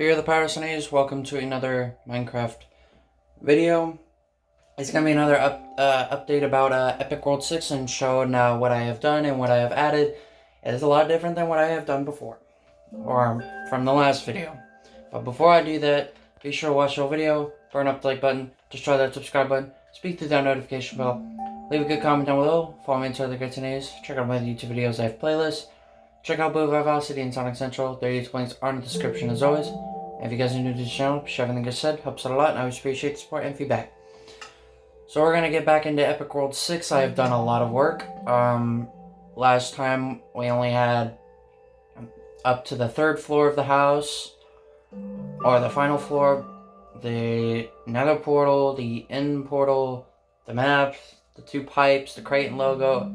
Here are the Pirates. Welcome to another Minecraft video. It's going to be another update about Epic World 6 and showing what I have done and what I have added. It is a lot different than what I have done before, or from the last video. But before I do that, be sure to watch the whole video, burn up the like button, just try that subscribe button, speak through that notification bell, leave a good comment down below, follow me into other great news, check out my YouTube videos, I have playlists. Check out both Vivacity and Sonic Central. Their YouTube links are in the description as always. And if you guys are new to the channel, share everything I said. Helps out a lot, and I always appreciate the support and feedback. So we're going to get back into Epic World 6. I have done a lot of work. Last time we only had up to the 3rd floor of the house, or the final floor, the nether portal, the end portal, the map, the 2 pipes, the Creighton logo,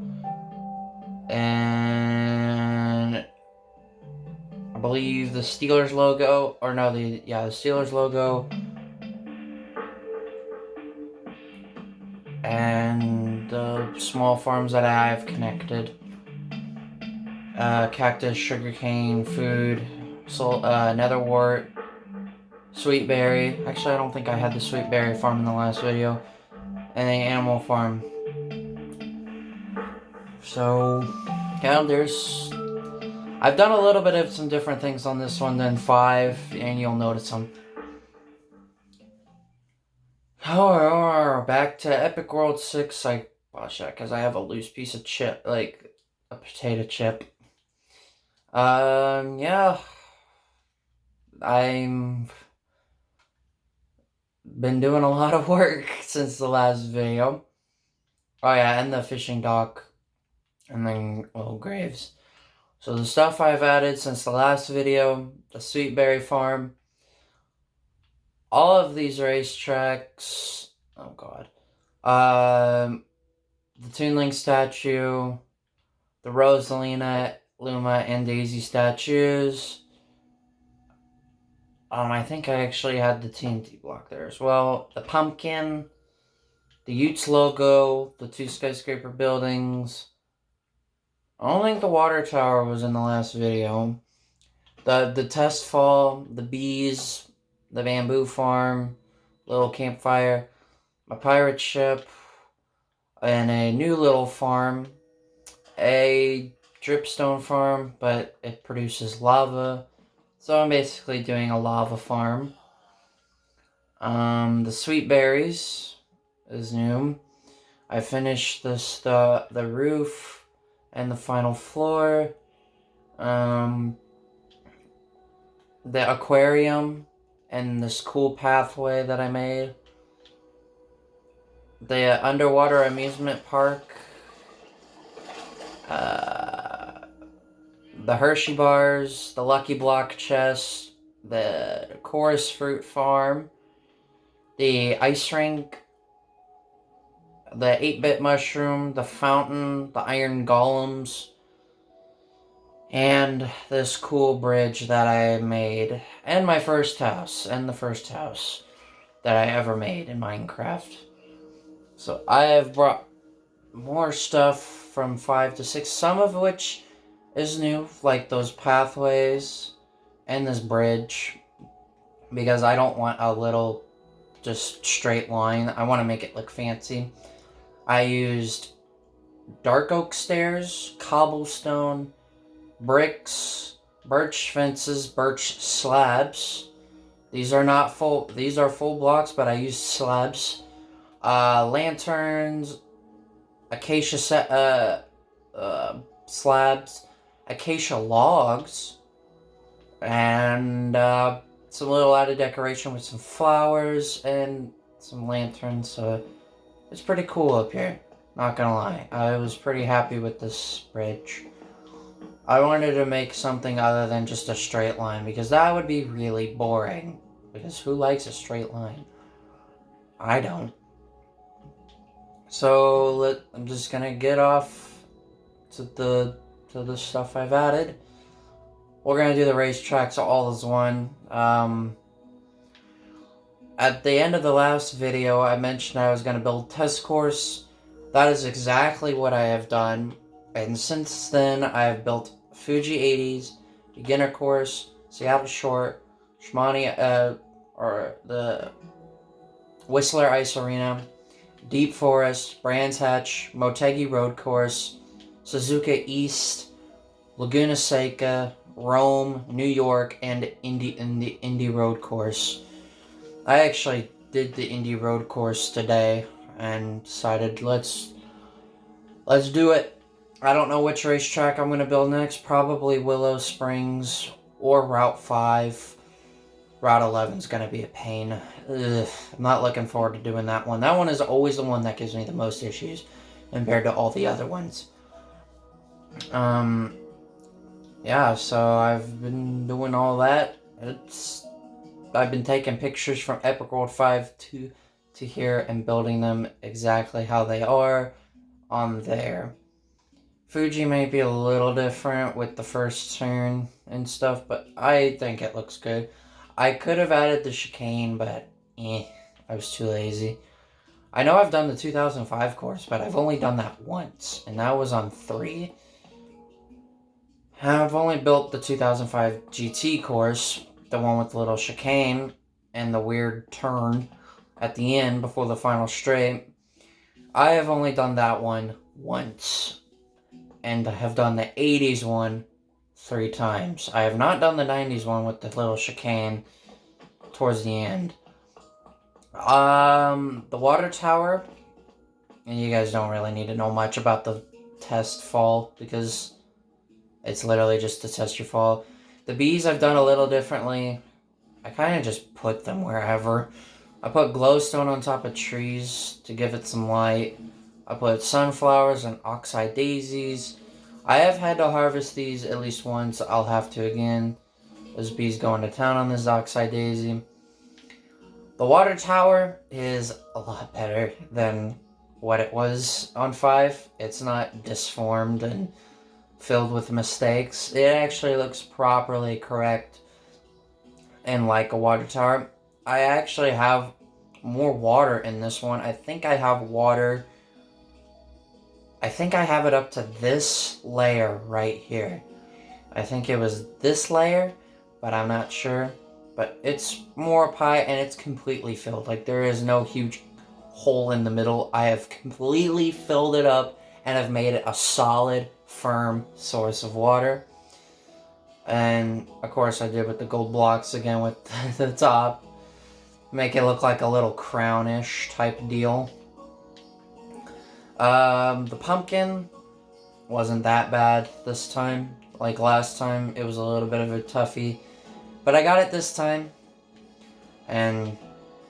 and I believe the Steelers logo, or no, the Steelers logo, and the small farms that I have connected. Cactus, sugarcane, food, netherwort, sweetberry. Actually, I don't think I had the sweetberry farm in the last video. And the animal farm. So, yeah, I've done a little bit of some different things on this one than 5, and you'll notice them. Back to Epic World 6. Because I have a loose piece of chip, like a potato chip. Yeah. I'm been doing a lot of work since the last video. Oh yeah, and the fishing dock. And then little graves. So the stuff I've added since the last video, the Sweetberry Farm, all of these racetracks, oh god, the Toonling statue, the Rosalina, Luma, and Daisy statues. I think I actually had the TNT block there as well. The pumpkin, the Utes logo, the 2 skyscraper buildings. I don't think the water tower was in the last video. The test fall, the bees, the bamboo farm, little campfire, my pirate ship, and a new little farm, a dripstone farm, but it produces lava. So I'm basically doing a lava farm. The sweet berries is new. I finished the roof and the final floor. The aquarium and this cool pathway that I made. The underwater amusement park. The Hershey bars, the Lucky Block chest, the Chorus Fruit farm, the ice rink, the 8-bit mushroom, the fountain, the iron golems, and this cool bridge that I made, and my first house, and the first house that I ever made in Minecraft. So I have brought more stuff from 5 to 6, some of which is new, like those pathways and this bridge, because I don't want a little just straight line. I want to make it look fancy. I used dark oak stairs, cobblestone, bricks, birch fences, birch slabs. These are full blocks, but I used slabs. Lanterns, acacia slabs, acacia logs, and some little added decoration with some flowers and some lanterns. So it's pretty cool up here, not gonna lie. I was pretty happy with this bridge. I wanted to make something other than just a straight line, because that would be really boring. Because who likes a straight line? I don't. So I'm just gonna get off to the stuff I've added. We're gonna do the racetracks all as one. At the end of the last video, I mentioned I was gonna build test course. That is exactly what I have done. And since then, I have built Fuji 80s, beginner course, Seattle short, or the Whistler Ice Arena, Deep Forest, Brands Hatch, Motegi Road Course, Suzuka East, Laguna Seca, Rome, New York, and Indy Road Course. I actually did the Indy Road Course today and decided let's do it. I don't know which racetrack I'm going to build next. Probably Willow Springs or Route 5. Route 11 is going to be a pain. Ugh, I'm not looking forward to doing that one. That one is always the one that gives me the most issues compared to all the other ones. Yeah, so I've been doing all that. I've been taking pictures from Epic World 5 to here and building them exactly how they are on there. Fuji may be a little different with the first turn and stuff, but I think it looks good. I could have added the chicane, but I was too lazy. I know I've done the 2005 course, but I've only done that once, and that was on 3. I've only built the 2005 GT course, the one with the little chicane and the weird turn at the end before the final straight. I have only done that one once, and I have done the 80s one 3 times. I have not done the 90s one with the little chicane towards the end. The water tower, and you guys don't really need to know much about the test fall because it's literally just to test your fall. The bees I've done a little differently. I kind of just put them wherever. I put glowstone on top of trees to give it some light. I put sunflowers and oxeye daisies. I have had to harvest these at least once. I'll have to again. Those bees going to town on this oxeye daisy. The water tower is a lot better than what it was on 5. It's not disformed and filled with mistakes. It actually looks properly correct and like a water tower. I actually have more water in this one. I think I have water. I think I have it up to this layer right here. I think it was this layer, but I'm not sure. But it's more up high and it's completely filled. Like there is no huge hole in the middle. I have completely filled it up and have made it a solid, firm source of water. And of course I did with the gold blocks again with the top. Make it look like a little crownish type deal. The pumpkin wasn't that bad this time. Like last time, it was a little bit of a toughie. But I got it this time. And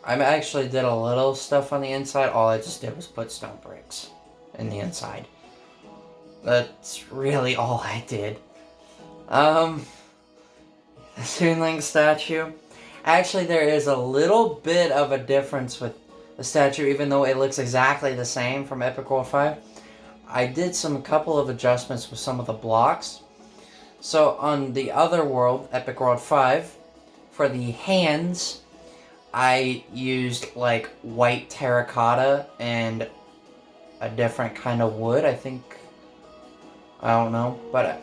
I actually did a little stuff on the inside. All I just did was put stone bricks in the inside. That's really all I did. The Toonlink statue. Actually, there is a little bit of a difference with the statue, even though it looks exactly the same from Epic World 5. I did a couple of adjustments with some of the blocks. So on the other world, Epic World 5, for the hands, I used like white terracotta and a different kind of wood, I think. I don't know, but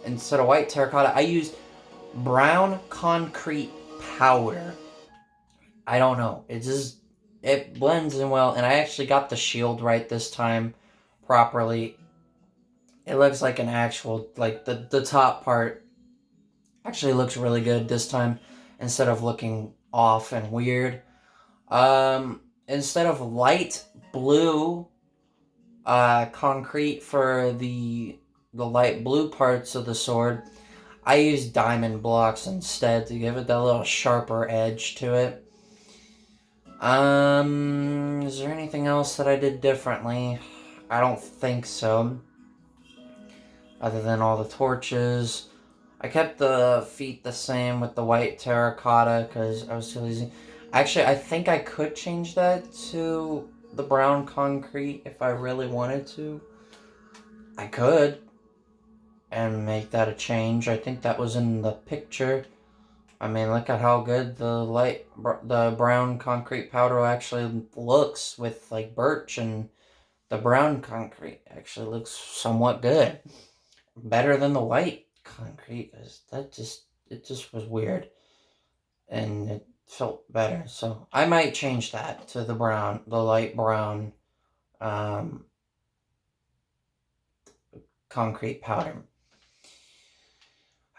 instead of white terracotta, I used brown concrete powder. I don't know. It blends in well, and I actually got the shield right this time properly. It looks like an actual, like the top part actually looks really good this time instead of looking off and weird. Instead of light blue concrete for the light blue parts of the sword, I used diamond blocks instead to give it that little sharper edge to it. Is there anything else that I did differently? I don't think so. Other than all the torches. I kept the feet the same with the white terracotta because I was too lazy. Actually, I think I could change that to the brown concrete if I really wanted to. I could. And make that a change. I think that was in the picture. I mean, look at how good the brown concrete powder actually looks with like birch, and the brown concrete actually looks somewhat good. Better than the white concrete, because it just was weird. and it felt better. So I might change that to the brown, the light brown um, concrete powder.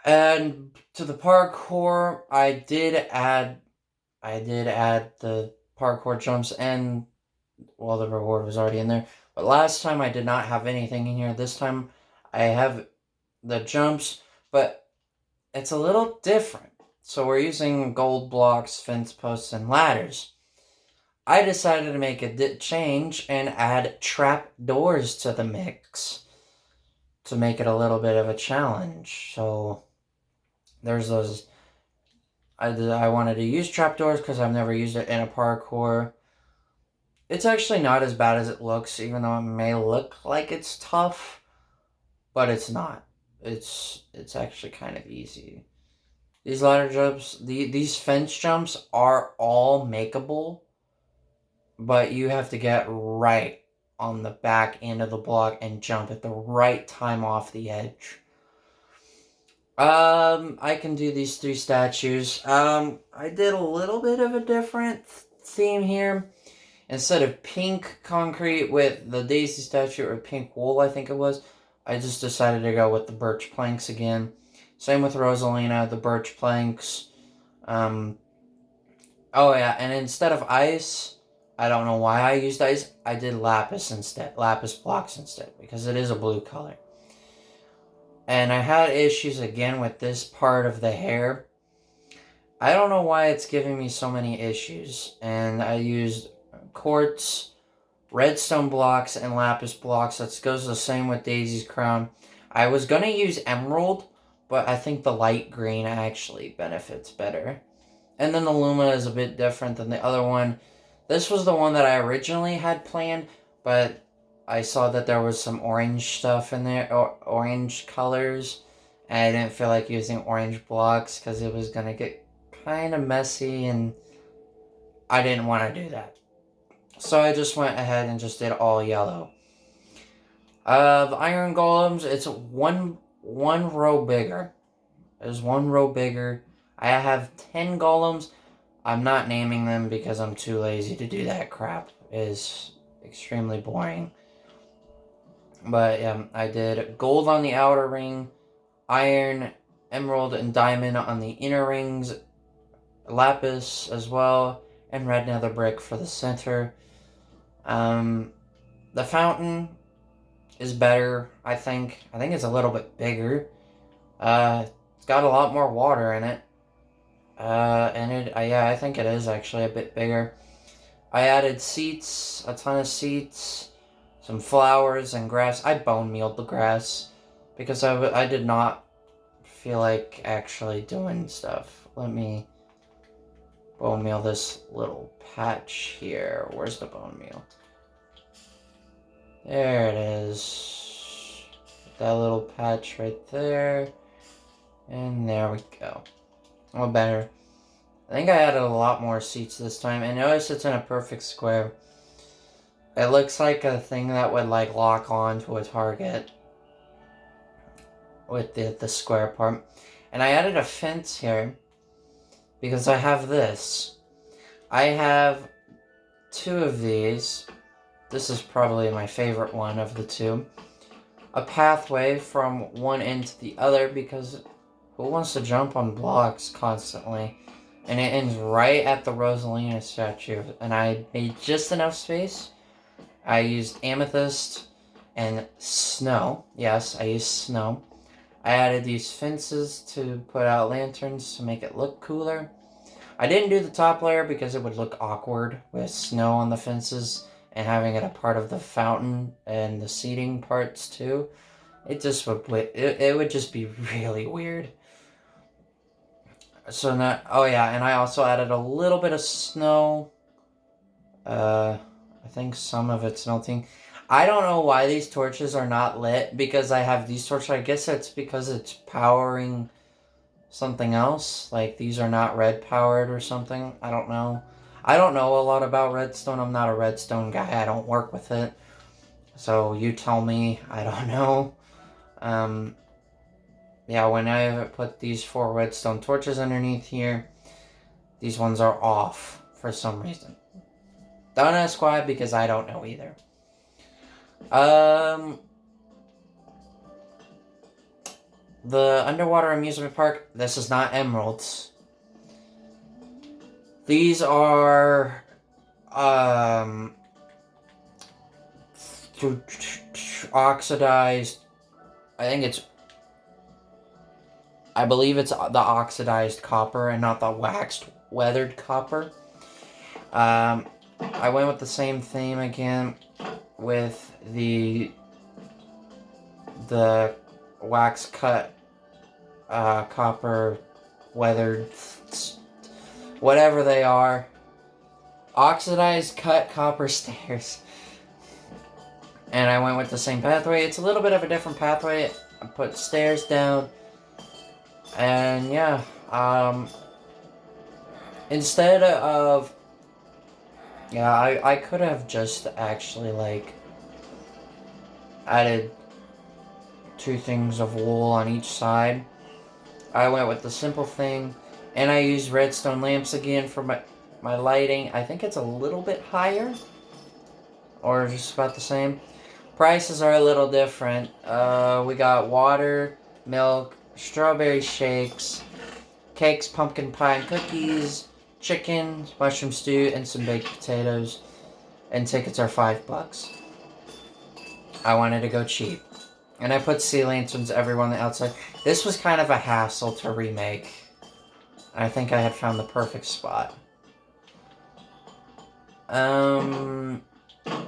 And to the parkour, I did add the parkour jumps, and well, the reward was already in there. But last time I did not have anything in here. This time I have the jumps, but it's a little different. So we're using gold blocks, fence posts, and ladders. I decided to make a change and add trap doors to the mix to make it a little bit of a challenge. So there's those. I wanted to use trapdoors because I've never used it in a parkour. It's actually not as bad as it looks, even though it may look like it's tough, but it's not. It's actually kind of easy. These ladder jumps, these fence jumps are all makeable, but you have to get right on the back end of the block and jump at the right time off the edge. I can do these 3 statues. I did a little bit of a different theme here. Instead of pink concrete with the daisy statue or pink wool, I think it was, I just decided to go with the birch planks again. Same with Rosalina, the birch planks. Oh yeah, and instead of ice, I don't know why I used ice, I did lapis instead, lapis blocks instead, because it is a blue color. And I had issues again with this part of the hair. I don't know why it's giving me so many issues. And I used quartz, redstone blocks, and lapis blocks. That goes the same with Daisy's crown. I was going to use emerald, but I think the light green actually benefits better. And then the Luma is a bit different than the other one. This was the one that I originally had planned, but I saw that there was some orange stuff in there, or orange colors, and I didn't feel like using orange blocks because it was going to get kind of messy, and I didn't want to do that. So I just went ahead and just did all yellow. The iron golems, it's one row bigger. There's one row bigger. I have 10 golems. I'm not naming them because I'm too lazy to do that crap. It is extremely boring. But yeah, I did gold on the outer ring, iron, emerald, and diamond on the inner rings, lapis as well, and red nether brick for the center. The fountain is better, I think. I think it's a little bit bigger. It's got a lot more water in it. Yeah, I think it is actually a bit bigger. I added seats, a ton of seats, some flowers and grass. I bone mealed the grass because I did not feel like actually doing stuff. Let me bone meal this little patch here. Where's the bone meal? There it is. That little patch right there. And there we go. Oh, better. I think I added a lot more seats this time. And notice it's in a perfect square. It looks like a thing that would like lock on to a target with the square part. And I added a fence here because I have this. I have 2 of these. This is probably my favorite one of the 2. A pathway from one end to the other because who wants to jump on blocks constantly? And it ends right at the Rosalina statue. And I made just enough space. I used amethyst and snow. Yes, I used snow. I added these fences to put out lanterns to make it look cooler. I didn't do the top layer because it would look awkward with snow on the fences and having it a part of the fountain and the seating parts too. It just would it would just be really weird. So now, oh yeah, and I also added a little bit of snow. I think some of it's melting. I don't know why these torches are not lit because I have these torches. I guess it's because it's powering something else. Like these are not red powered or something. I don't know. I don't know a lot about redstone. I'm not a redstone guy. I don't work with it. So you tell me. I don't know. Yeah, when I put these 4 redstone torches underneath here, these ones are off for some reason. Don't ask why, because I don't know either. The underwater amusement park, this is not emeralds. These are, oxidized, I believe it's the oxidized copper and not the waxed weathered copper. I went with the same theme again with the wax cut copper weathered, whatever they are, oxidized cut copper stairs. And I went with the same pathway. It's a little bit of a different pathway. I put stairs down, and yeah, instead of, yeah, I could have just actually like added 2 things of wool on each side. I went with the simple thing, and I used redstone lamps again for my lighting. I think it's a little bit higher, or just about the same. Prices are a little different. We got water, milk, strawberry shakes, cakes, pumpkin pie and cookies, chicken, mushroom stew, and some baked potatoes. And tickets are $5. I wanted to go cheap. And I put sea lanterns everywhere on the outside. This was kind of a hassle to remake. I think I had found the perfect spot.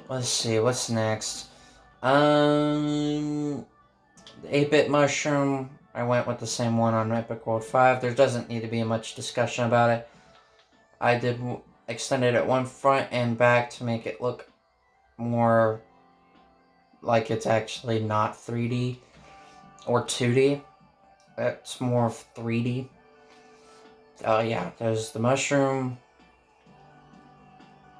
Let's see, what's next? The 8-bit mushroom, I went with the same one on Epic World 5. There doesn't need to be much discussion about it. I did extended it one front and back to make it look more like it's actually not 3D or 2D. It's more of 3D. Yeah, there's the mushroom.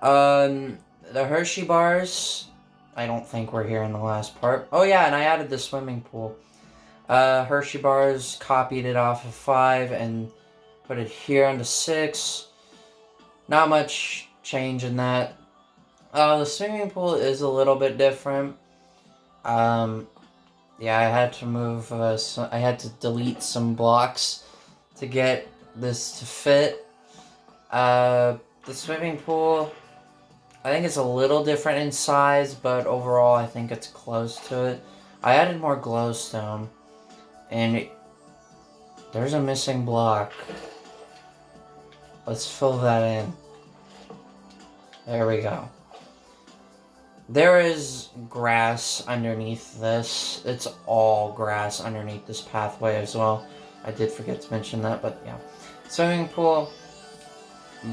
The Hershey bars, I don't think we're here in the last part. Oh yeah, and I added the swimming pool. Hershey bars, copied it off of 5 and put it here onto 6. Not much change in that. The swimming pool is a little bit different. Yeah, I had to move, I had to delete some blocks to get this to fit. The swimming pool, I think it's a little different in size, but overall I think it's close to it. I added more glowstone, and there's a missing block. Let's fill that in. There we go. There is grass underneath this. It's all grass underneath this pathway as well. I did forget to mention that, but yeah. Swimming pool,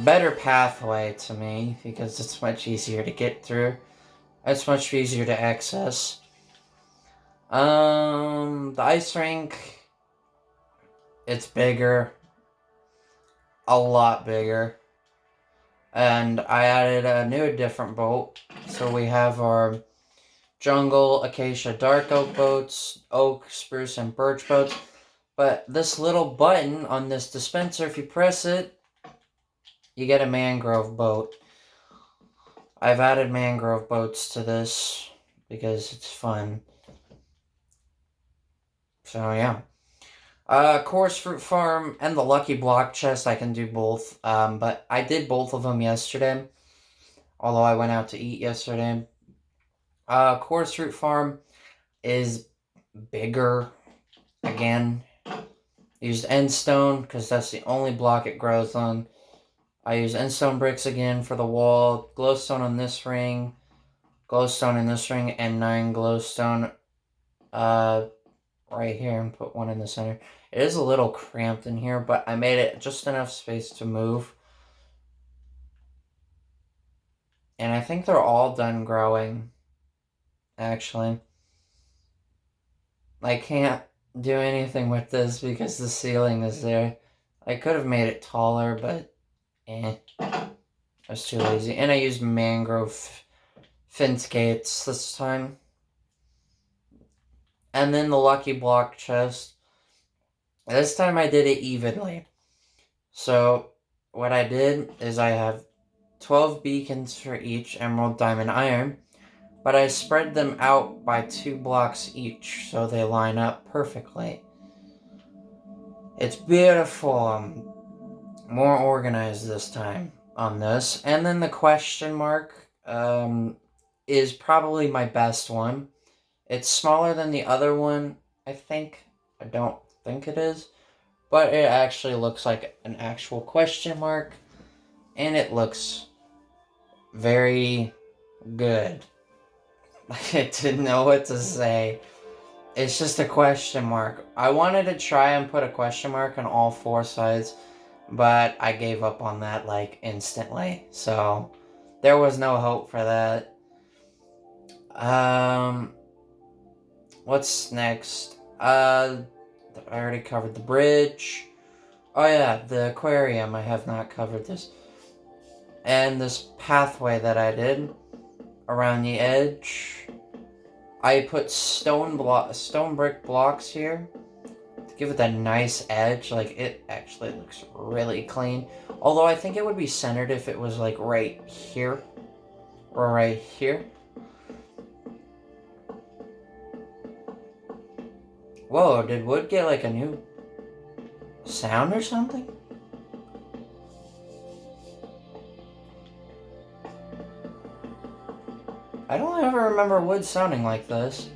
better pathway to me because it's much easier to get through. It's much easier to access. The ice rink, it's bigger. A lot bigger. And I added a new different boat. So we have our jungle, acacia, dark oak boats, oak, spruce, and birch boats. But this little button on this dispenser, if you press it, you get a mangrove boat. I've added mangrove boats to this because it's fun. So yeah. Coarse Fruit Farm and the Lucky Block Chest, I can do both. But I did both of them yesterday. Although I went out to eat yesterday. Coarse Fruit Farm is bigger. Again. Used endstone because that's the only block it grows on. I use endstone bricks again for the wall. Glowstone on this ring. Glowstone in this ring. And 9 glowstone right here, and put one in the center. It is a little cramped in here, but I made it just enough space to move. And I think they're all done growing, actually. I can't do anything with this because the ceiling is there. I could have made it taller, but I was too lazy. And I used mangrove fence gates this time. And then the Lucky Block chest. This time I did it evenly. So what I did is I have 12 beacons for each emerald, diamond, iron, but I spread them out by 2 blocks each so they line up perfectly. It's beautiful. I'm more organized this time on this. And then the question mark is probably my best one. It's smaller than the other one, I think. I don't think it is. But it actually looks like an actual question mark. And it looks very good. I didn't know what to say. It's just a question mark. I wanted to try and put a question mark on all 4 sides, but I gave up on that like instantly. So there was no hope for that. What's next? I already covered the bridge. Oh yeah, the aquarium. I have not covered this. And this pathway that I did around the edge. I put stone brick blocks here to give it that nice edge. Like, it actually looks really clean. Although I think it would be centered if it was like right here or right here. Whoa, did wood get like a new sound or something? I don't ever remember wood sounding like this.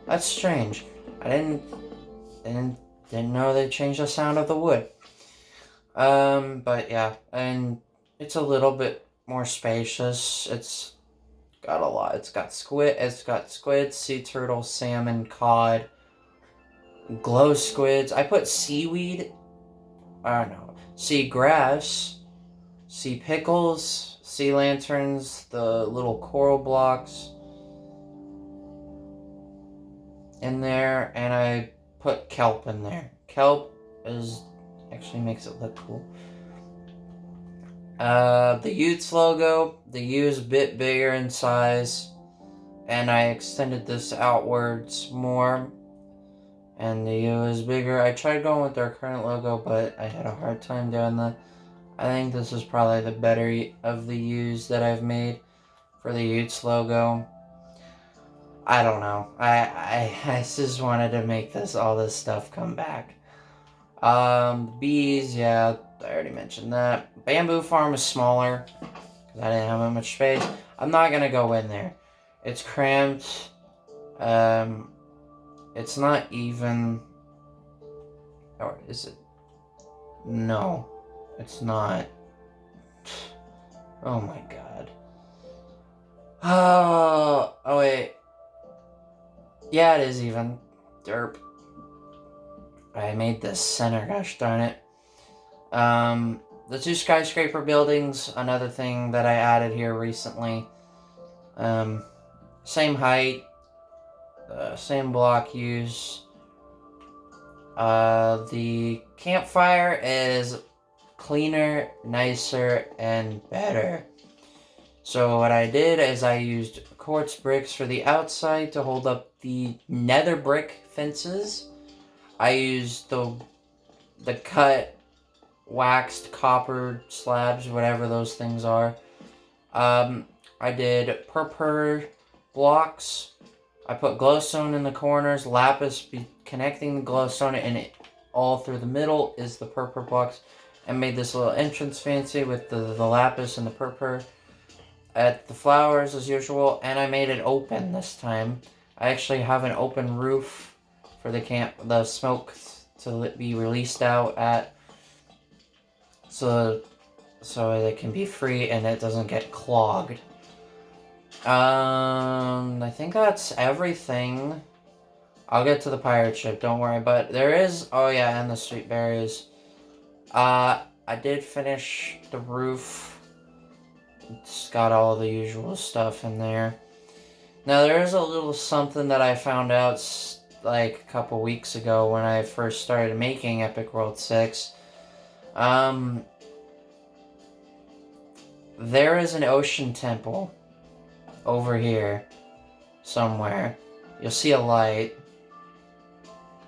That's strange. I didn't know they changed the sound of the wood. But yeah, and it's a little bit more spacious. It's got a lot. It's got squid, sea turtle, salmon, cod, glow squids. I put seaweed. I don't know. Sea grass, sea pickles, sea lanterns, the little coral blocks in there, and I put kelp in there. Kelp actually makes it look cool. The Utes logo, the U is a bit bigger in size, and I extended this outwards more, and the U is bigger. I tried going with their current logo, but I had a hard time doing that. I think this is probably the better of the U's that I've made for the Utes logo. I don't know. I just wanted to make all this stuff come back. Bees, yeah, I already mentioned that. Bamboo farm is smaller because I didn't have that much space. I'm not gonna go in there. It's cramped. It's not even. Or is it? No, it's not. Oh my god. Oh wait. Yeah, it is even. Derp. I made this center, gosh darn it. The 2 skyscraper buildings, another thing that I added here recently. Same height, same block use. The campfire is cleaner, nicer, and better. So what I did is I used quartz bricks for the outside to hold up the nether brick fences. I used the cut waxed copper slabs, whatever those things are. I did purple blocks. I put glowstone in the corners, lapis connecting the glowstone, and it all through the middle is the purple blocks. And made this little entrance fancy with the lapis and the purple at the flowers as usual. And I made it open this time. I actually have an open roof for the smoke to be released out at, so it can be free and it doesn't get clogged. I think that's everything. I'll get to the pirate ship, don't worry. But there is, oh yeah, and the sweet berries. I did finish the roof. It's got all the usual stuff in there. Now there is a little something that I found out like a couple weeks ago when I first started making Epic World 6. There is an ocean temple over here somewhere. You'll see a light.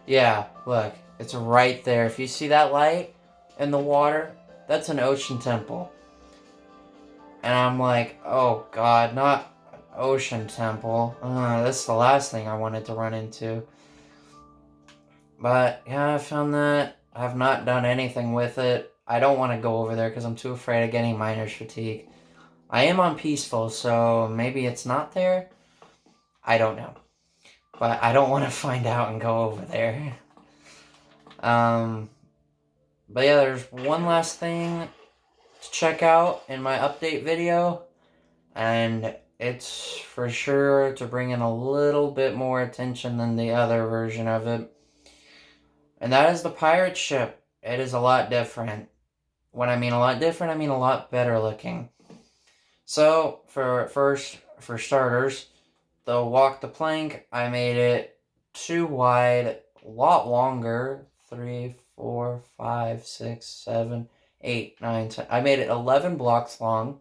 Yeah, look, it's right there. If you see that light, in the water, that's an ocean temple. And I'm like, oh god, not an ocean temple. That's the last thing I wanted to run into. But yeah, I found that. I have not done anything with it. I don't want to go over there because I'm too afraid of getting miner's fatigue. I am on peaceful, so maybe it's not there. I don't know. But I don't want to find out and go over there. But yeah, there's one last thing to check out in my update video. And it's for sure to bring in a little bit more attention than the other version of it. And that is the pirate ship. It is a lot different. When I mean a lot different, I mean a lot better looking. So, for starters, the walk the plank, I made it 2 wide, a lot longer. 3, 4, 5, 6, 7, 8, 9, 10. I made it 11 blocks long.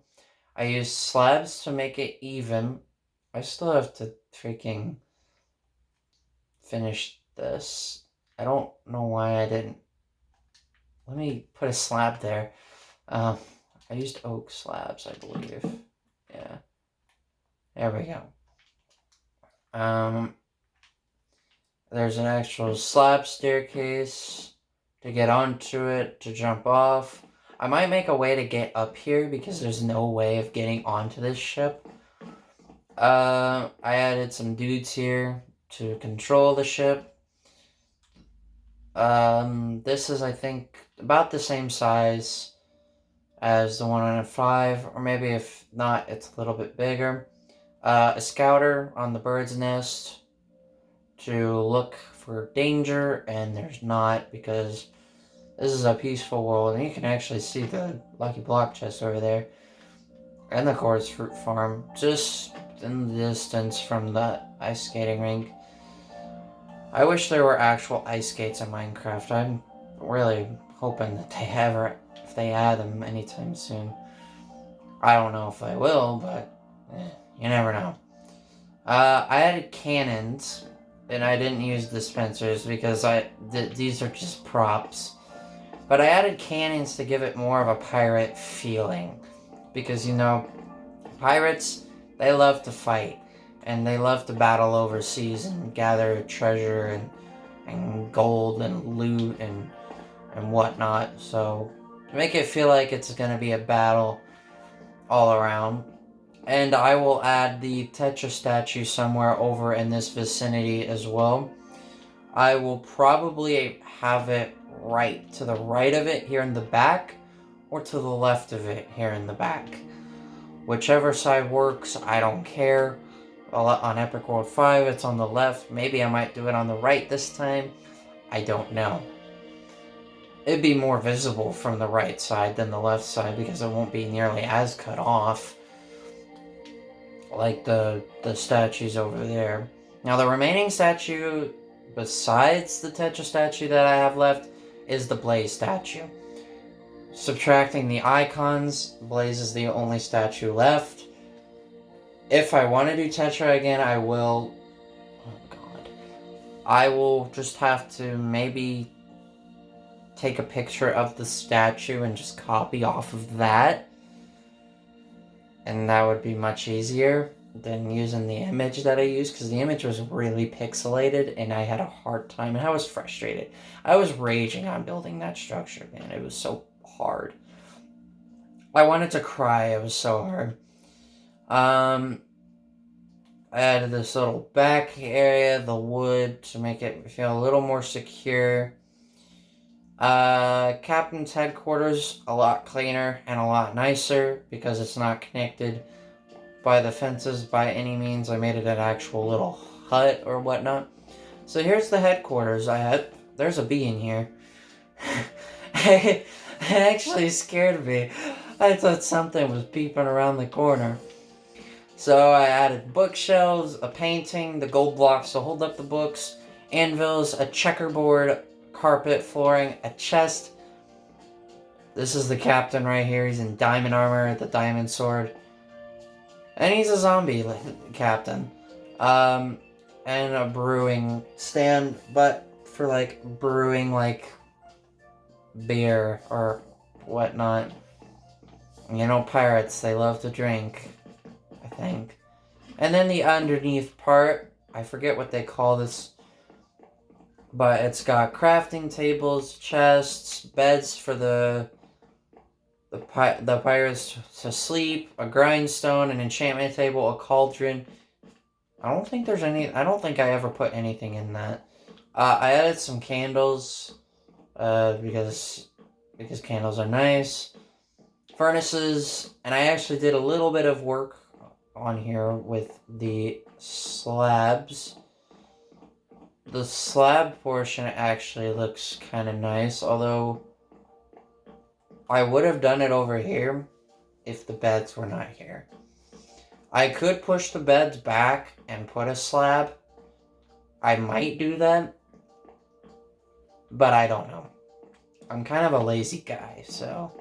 I used slabs to make it even. I still have to freaking finish this. I don't know why I didn't. Let me put a slab there. I used oak slabs, I believe. Yeah. There we go. There's an actual slab staircase to get onto it, to jump off. I might make a way to get up here because there's no way of getting onto this ship. I added some dudes here to control the ship. This is, I think, about the same size as the one on a 5, or maybe if not, it's a little bit bigger. A scouter on the bird's nest to look for danger, and there's not, because this is a peaceful world, and you can actually see the lucky block chest over there, and the quartz fruit farm, just in the distance from the ice skating rink. I wish there were actual ice skates in Minecraft. I'm really hoping that if they add them anytime soon. I don't know if they will, but you never know. I added cannons, and I didn't use dispensers because these are just props. But I added cannons to give it more of a pirate feeling. Because, pirates, they love to fight. And they love to battle overseas and gather treasure and gold and loot and whatnot. So, to make it feel like it's going to be a battle all around. And I will add the Tetra statue somewhere over in this vicinity as well. I will probably have it right to the right of it here in the back, or to the left of it here in the back. Whichever side works, I don't care. On Epic World 5, it's on the left. Maybe I might do it on the right this time. I don't know. It'd be more visible from the right side than the left side because it won't be nearly as cut off. Like the statues over there. Now the remaining statue, besides the Tetra statue that I have left, is the Blaze statue. Subtracting the icons, Blaze is the only statue left. If I want to do Tetra again, I will... Oh god. I will just have to maybe take a picture of the statue and just copy off of that. And that would be much easier than using the image that I used, because the image was really pixelated and I had a hard time and I was frustrated. I was raging on building that structure, man. It was so hard. I wanted to cry. It was so hard. I added this little back area, the wood, to make it feel a little more secure. Captain's headquarters, a lot cleaner and a lot nicer because it's not connected by the fences by any means. I made it an actual little hut or whatnot. So here's the headquarters. There's a bee in here. It actually scared me. I thought something was peeping around the corner. So I added bookshelves, a painting, the gold blocks to hold up the books, anvils, a checkerboard, carpet, flooring, a chest. This is the captain right here. He's in diamond armor, the diamond sword. And he's a zombie captain. And a brewing stand, but for brewing beer or whatnot. You know, pirates, they love to drink, I think. And then the underneath part, I forget what they call this, but it's got crafting tables, chests, beds for the pirates to sleep, a grindstone, an enchantment table, a cauldron. I don't think I ever put anything in that. I added some candles, because candles are nice. Furnaces, and I actually did a little bit of work on here with the slabs. The slab portion actually looks kind of nice, although I would have done it over here if the beds were not here. I could push the beds back and put a slab. I might do that, but I don't know. I'm kind of a lazy guy, so...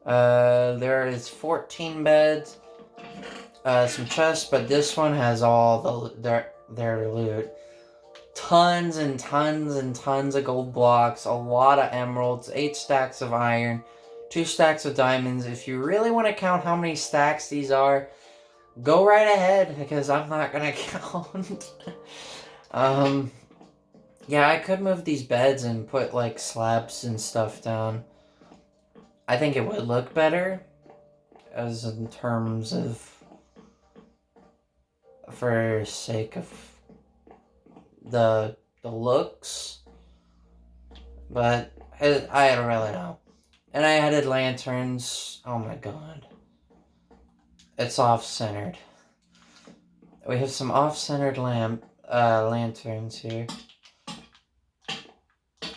there is 14 beds, some chests, but this one has all their loot. Tons and tons and tons of gold blocks, a lot of emeralds, 8 stacks of iron, 2 stacks of diamonds. If you really want to count how many stacks these are, go right ahead, because I'm not gonna count. Yeah, I could move these beds and put, like, slabs and stuff down. I think it would look better, as in terms of, for sake of the looks, but I don't really know. And I added lanterns. Oh my god. It's off-centered. We have some off-centered lanterns here.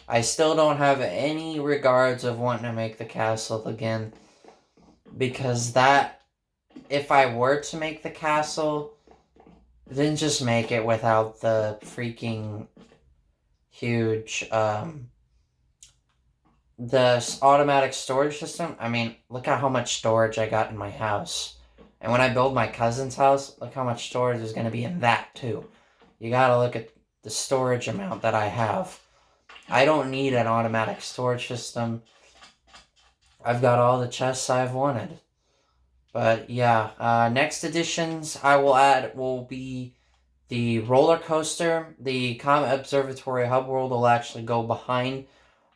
I still don't have any regards of wanting to make the castle again, because if I were to make the castle, then just make it without the freaking huge, the automatic storage system. I mean, look at how much storage I got in my house. And when I build my cousin's house, look how much storage is going to be in that, too. You gotta look at the storage amount that I have. I don't need an automatic storage system. I've got all the chests I've wanted. But yeah, next additions I will add will be the roller coaster. The Comet Observatory Hub World will actually go behind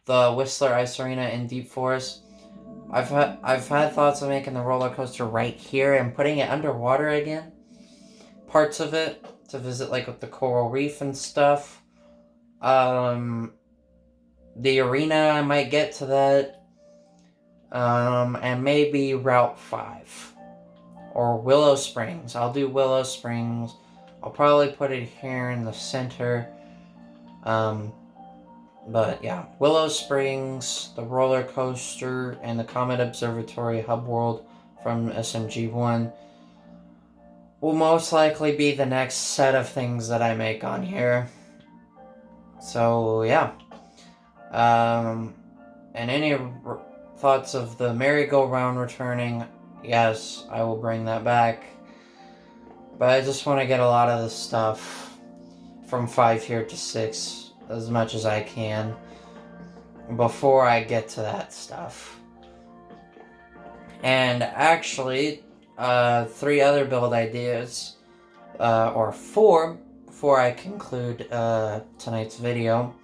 the Whistler Ice Arena in Deep Forest. I've had thoughts of making the roller coaster right here and putting it underwater again. Parts of it to visit, like with the coral reef and stuff. The arena, I might get to that. And maybe Route 5. Or Willow Springs. I'll do Willow Springs. I'll probably put it here in the center. But yeah, Willow Springs, the roller coaster, and the Comet Observatory Hub World from SMG1 will most likely be the next set of things that I make on here. So yeah. And any thoughts of the merry-go-round returning? Yes, I will bring that back. But I just want to get a lot of the stuff from 5 here to 6 as much as I can before I get to that stuff. And actually, 3 other build ideas, or 4, before I conclude tonight's video.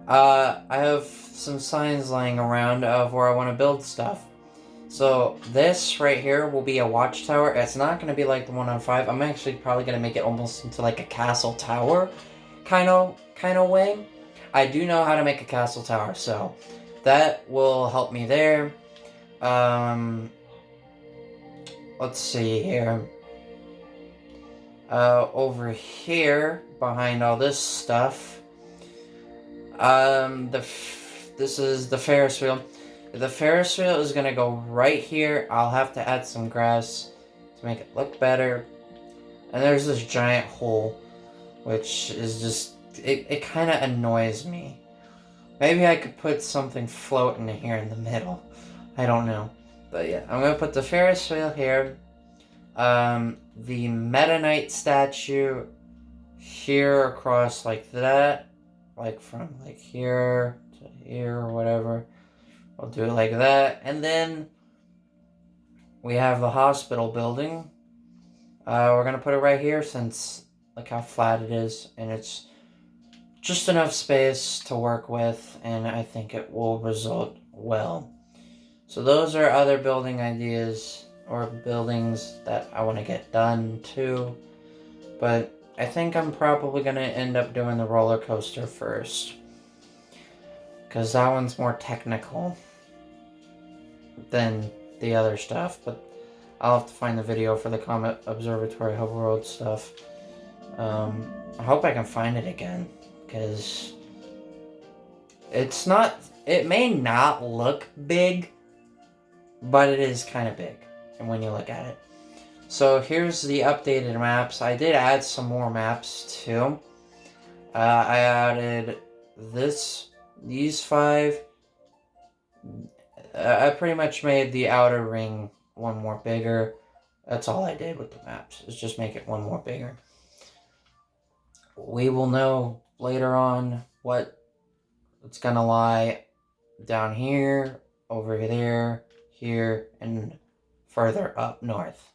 I have some signs lying around of where I want to build stuff. So this right here will be a watchtower. It's not going to be like the one on 5. I'm actually probably going to make it almost into like a castle tower kind of way. I do know how to make a castle tower, so that will help me there. Let's see here. Over here, behind all this stuff, this is the Ferris wheel. The Ferris wheel is going to go right here. I'll have to add some grass to make it look better. And there's this giant hole, which is just, it kind of annoys me. Maybe I could put something floating here in the middle. I don't know. But yeah, I'm going to put the Ferris wheel here. The Meta Knight statue here across like that. like from like here to here or whatever. I'll do it like that. And then we have the hospital building. We're going to put it right here since look how flat it is. And it's just enough space to work with. And I think it will result well. So those are other building ideas or buildings that I want to get done too. But I think I'm probably going to end up doing the roller coaster first. Because that one's more technical than the other stuff. But I'll have to find the video for the Comet Observatory Hub World stuff. I hope I can find it again. Because it's not... It may not look big, but it is kind of big. And when you look at it. So here's the updated maps. I did add some more maps too. I added these 5. I pretty much made the outer ring one more bigger. That's all I did with the maps, is just make it one more bigger. We will know later on what it's gonna lie down here, over there, here, and further up north.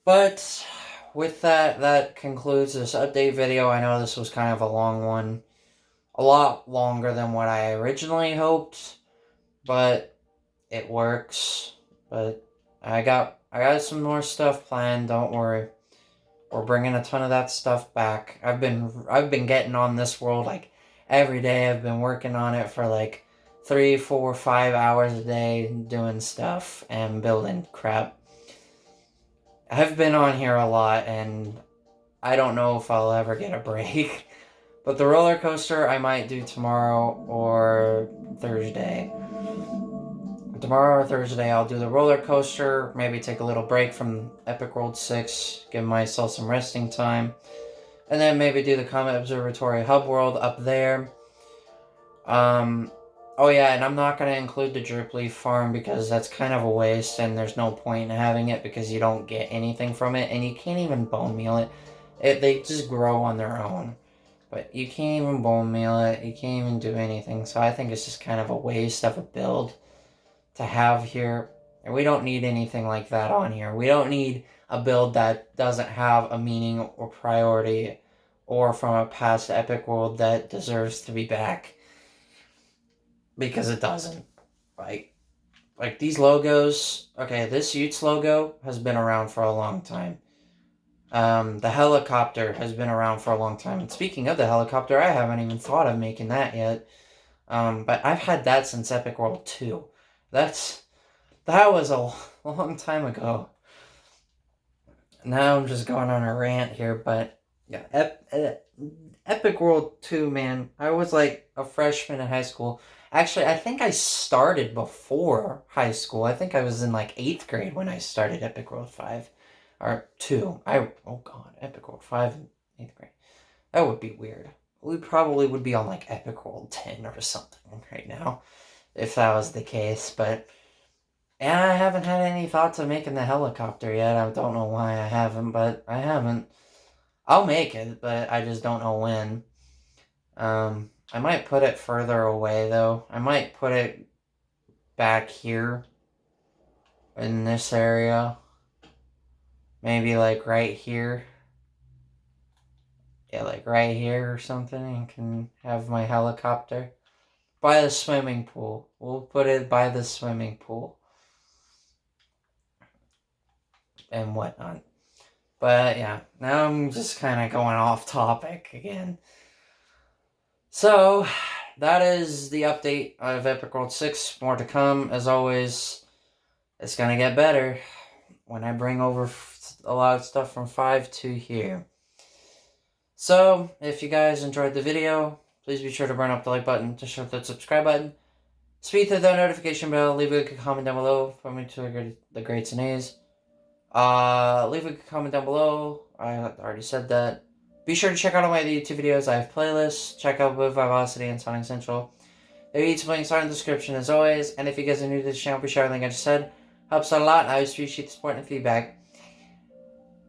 But with that, that concludes this update video. I know this was kind of a long one. A lot longer than what I originally hoped. But it works. But I got some more stuff planned, don't worry. We're bringing a ton of that stuff back. I've been getting on this world like every day. I've been working on it for like 3, 4, 5 hours a day doing stuff and building crap. I've been on here a lot, and I don't know if I'll ever get a break. But the roller coaster I might do tomorrow or Thursday. Tomorrow or Thursday I'll do the roller coaster, maybe take a little break from Epic World 6, give myself some resting time. And then maybe do the Comet Observatory Hub World up there. Oh yeah, and I'm not going to include the Drip Leaf Farm because that's kind of a waste and there's no point in having it because you don't get anything from it and you can't even bone meal it. They just grow on their own. But you can't even bone meal it, you can't even do anything. So I think it's just kind of a waste of a build to have here. And we don't need anything like that on here. We don't need a build that doesn't have a meaning or priority or from a past Epic World that deserves to be back. Because it doesn't. Like these logos. Okay, this Utes logo has been around for a long time. The helicopter has been around for a long time. And speaking of the helicopter, I haven't even thought of making that yet. But I've had that since Epic World 2. That was a long time ago. Now I'm just going on a rant here, but yeah, Epic World 2, man. I was like a freshman in high school. Actually, I think I started before high school. I think I was in like 8th grade when I started Epic World 5. Or 2. Oh god, Epic World 5 in 8th grade. That would be weird. We probably would be on like Epic World 10 or something right now. If that was the case, but... And I haven't had any thoughts of making the helicopter yet. I don't know why I haven't, but I haven't. I'll make it, but I just don't know when. I might put it further away, though. I might put it back here. In this area. Maybe, like, right here. Yeah, like, right here or something. And can have my helicopter. By the swimming pool. We'll put it by the swimming pool. And whatnot. But, yeah. Now I'm just kind of going off topic again. So, that is the update of Epic World 6. More to come. As always, it's going to get better when I bring over a lot of stuff from 5 to here. So, if you guys enjoyed the video, please be sure to burn up the like button, to show that subscribe button. Speed to the notification bell. Leave a good comment down below for me to the grades and A's. Leave a good comment down below. I already said that. Be sure to check out all my YouTube videos. I have playlists. Check out Vivacity and Sonic Central. There are YouTube links are in the description as always. And if you guys are new to this channel, be sure to like I just said. Helps out a lot. I always appreciate the support and feedback.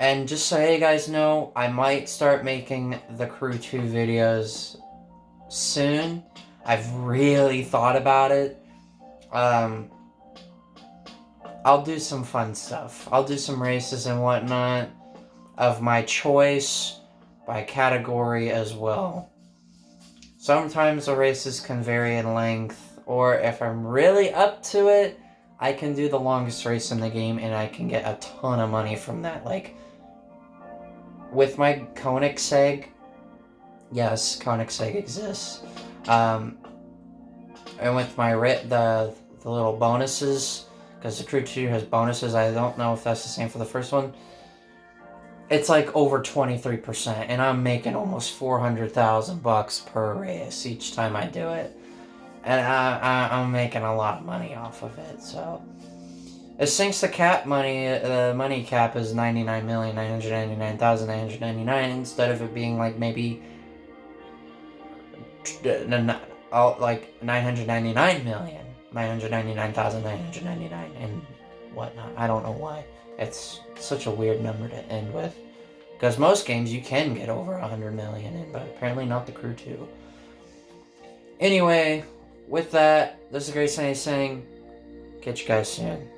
And just so you guys know, I might start making the Crew 2 videos soon. I've really thought about it. I'll do some fun stuff. I'll do some races and whatnot of my choice by category as well. Sometimes the races can vary in length, or if I'm really up to it, I can do the longest race in the game and I can get a ton of money from that. Like, with my Koenigsegg, yes, Koenigsegg exists. And with my the little bonuses, because the Crew 2 has bonuses, I don't know if that's the same for the first one. It's like over 23%, and I'm making almost 400,000 bucks per race each time I do it. And I'm making a lot of money off of it, so... Since the cap money, the money cap is 99,999,999 instead of it being like maybe like 999,999,999 and whatnot. I don't know why. It's such a weird number to end with. Because most games you can get over 100 million in, but apparently not the Crew 2. Anyway, with that, this is Grace saying, catch you guys soon.